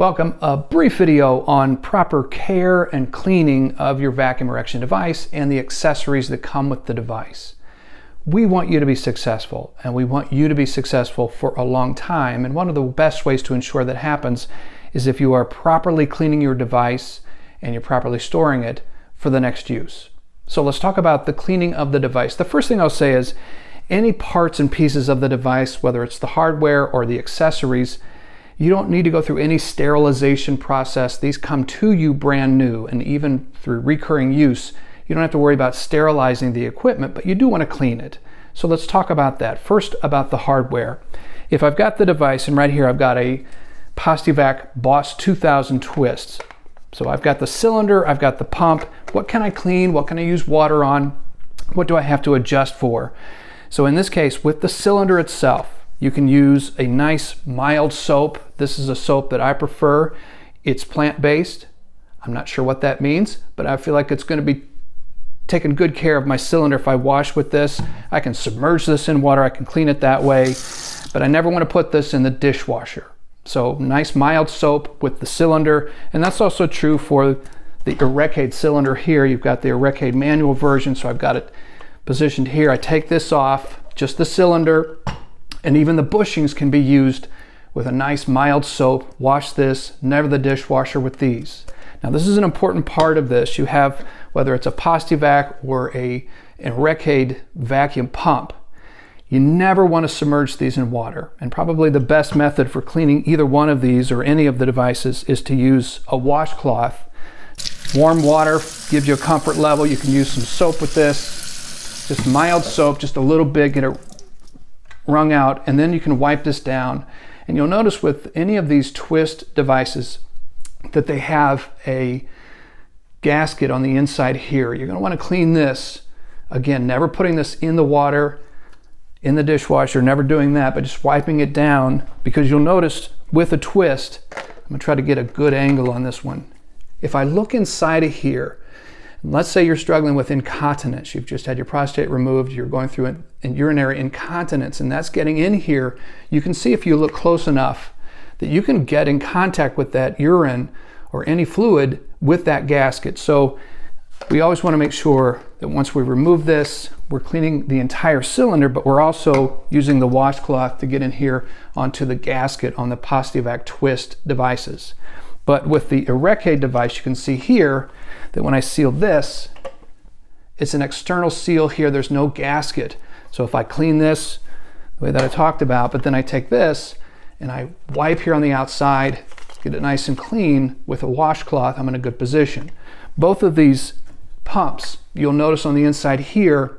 Welcome. A brief video on proper care and cleaning of your vacuum erection device and the accessories that come with the device. We want you to be successful, and we want you to be successful for a long time. And one of the best ways to ensure that happens is if you are properly cleaning your device and you're properly storing it for the next use. So let's talk about the cleaning of the device. The first thing I'll say is any parts and pieces of the device, whether it's the hardware or the accessories, you don't need to go through any sterilization process. These come to you brand new, and even through recurring use, you don't have to worry about sterilizing the equipment, but you do want to clean it. So let's talk about that. First, about the hardware. If I've got the device, and right here I've got a pos-t-vac Boss 2000 twists. So I've got the cylinder, I've got the pump. What can I clean? What can I use water on? What do I have to adjust for? So in this case, with the cylinder itself, you can use a nice mild soap. This is a soap that I prefer. It's plant-based. I'm not sure what that means, but I feel like it's going to be taking good care of my cylinder if I wash with this. I can submerge this in water, I can clean it that way, but I never want to put this in the dishwasher. So nice mild soap with the cylinder, and that's also true for the Erecade cylinder here. You've got the Erecade manual version, so I've got it positioned here. I take this off, just the cylinder, and even the bushings can be used with a nice mild soap. Wash this, never the dishwasher with these. Now this is an important part of this. You have, whether it's a pos-t-vac or an Erecade vacuum pump, you never want to submerge these in water. And probably the best method for cleaning either one of these or any of the devices is to use a washcloth. Warm water gives you a comfort level. You can use some soap with this, just mild soap, just a little bit, get it wrung out, and then you can wipe this down. And you'll notice with any of these twist devices that they have a gasket on the inside here. You're going to want to clean this. Again, never putting this in the water, in the dishwasher, never doing that, but just wiping it down, because you'll notice with a twist, I'm going to try to get a good angle on this one. If I look inside of here, let's say you're struggling with incontinence. You've just had your prostate removed. You're going through an urinary incontinence, and that's getting in here. You can see if you look close enough that you can get in contact with that urine or any fluid with that gasket. So we always want to make sure that once we remove this, we're cleaning the entire cylinder, but we're also using the washcloth to get in here onto the gasket on the pos-t-vac twist devices. But with the Erecade device, you can see here that when I seal this, it's an external seal here. There's no gasket. So if I clean this the way that I talked about, but then I take this and I wipe here on the outside, get it nice and clean with a washcloth, I'm in a good position. Both of these pumps, you'll notice on the inside here,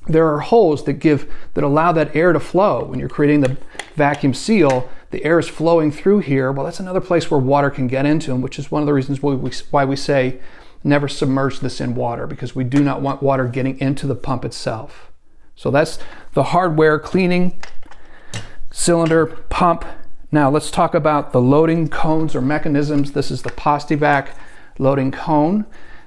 there are holes that allow that air to flow. When you're creating the vacuum seal, the air is flowing through here. Well, that's another place where water can get into them, which is one of the reasons why we say never submerge this in water, because we do not want water getting into the pump itself. So that's the hardware cleaning, cylinder, pump. Now let's talk about the loading cones or mechanisms. This is the pos-t-vac loading cone.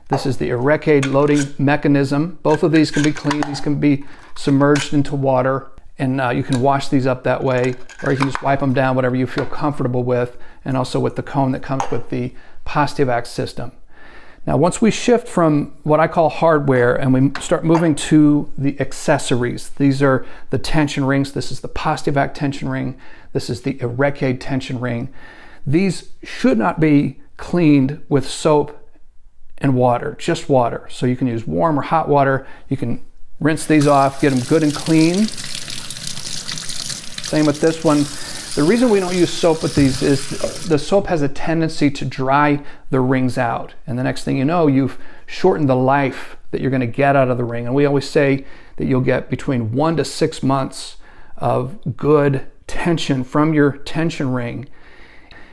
This is the Erecade loading mechanism. Both of these can be cleaned. These can be submerged into water, and you can wash these up that way, or you can just wipe them down, whatever you feel comfortable with, and also with the cone that comes with the pos-t-vac system. Now, once we shift from what I call hardware and we start moving to the accessories, these are the tension rings. This is the pos-t-vac tension ring. This is the Erecade tension ring. These should not be cleaned with soap and water, just water. So you can use warm or hot water. You can rinse these off, get them good and clean. Same with this one. The reason we don't use soap with these is the soap has a tendency to dry the rings out. And the next thing you know, you've shortened the life that you're going to get out of the ring. And we always say that you'll get between 1 to 6 months of good tension from your tension ring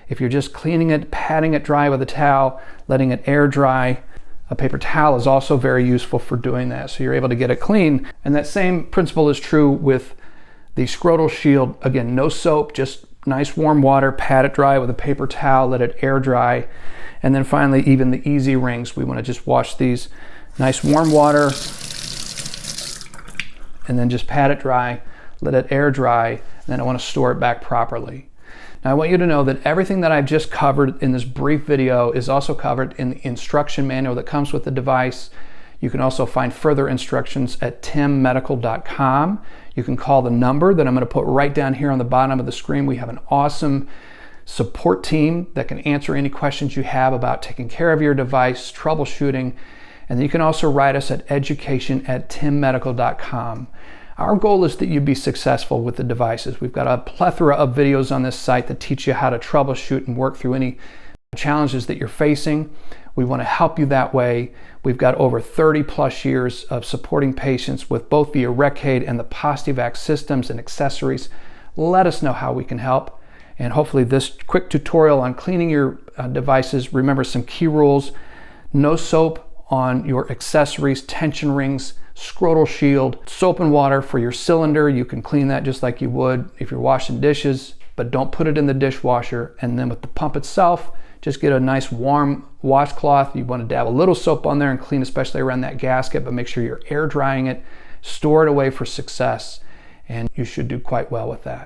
if you're just cleaning it, patting it dry with a towel, letting it air dry. A paper towel is also very useful for doing that, so you're able to get it clean. And that same principle is true with the scrotal shield. Again, no soap, just nice warm water, pat it dry with a paper towel, let it air dry. And then finally, even the easy rings, we want to just wash these, nice warm water, and then just pat it dry, let it air dry, and then I want to store it back properly. Now I want you to know that everything that I've just covered in this brief video is also covered in the instruction manual that comes with the device. You can also find further instructions at timmedical.com. You can call the number that I'm going to put right down here on the bottom of the screen. We have an awesome support team that can answer any questions you have about taking care of your device, troubleshooting, and you can also write us at education@timmedical.com. Our goal is that you be successful with the devices. We've got a plethora of videos on this site that teach you how to troubleshoot and work through any challenges that you're facing. We want to help you that way. We've got over 30 plus years of supporting patients with both the Erecade and the pos-t-vac systems and accessories. Let us know how we can help. And hopefully this quick tutorial on cleaning your devices, remember some key rules: no soap on your accessories, tension rings, scrotal shield, soap and water for your cylinder. You can clean that just like you would if you're washing dishes, but don't put it in the dishwasher. And then with the pump itself, just get a nice warm washcloth. You want to dab a little soap on there and clean, especially around that gasket, but make sure you're air drying it. Store it away for success, and you should do quite well with that.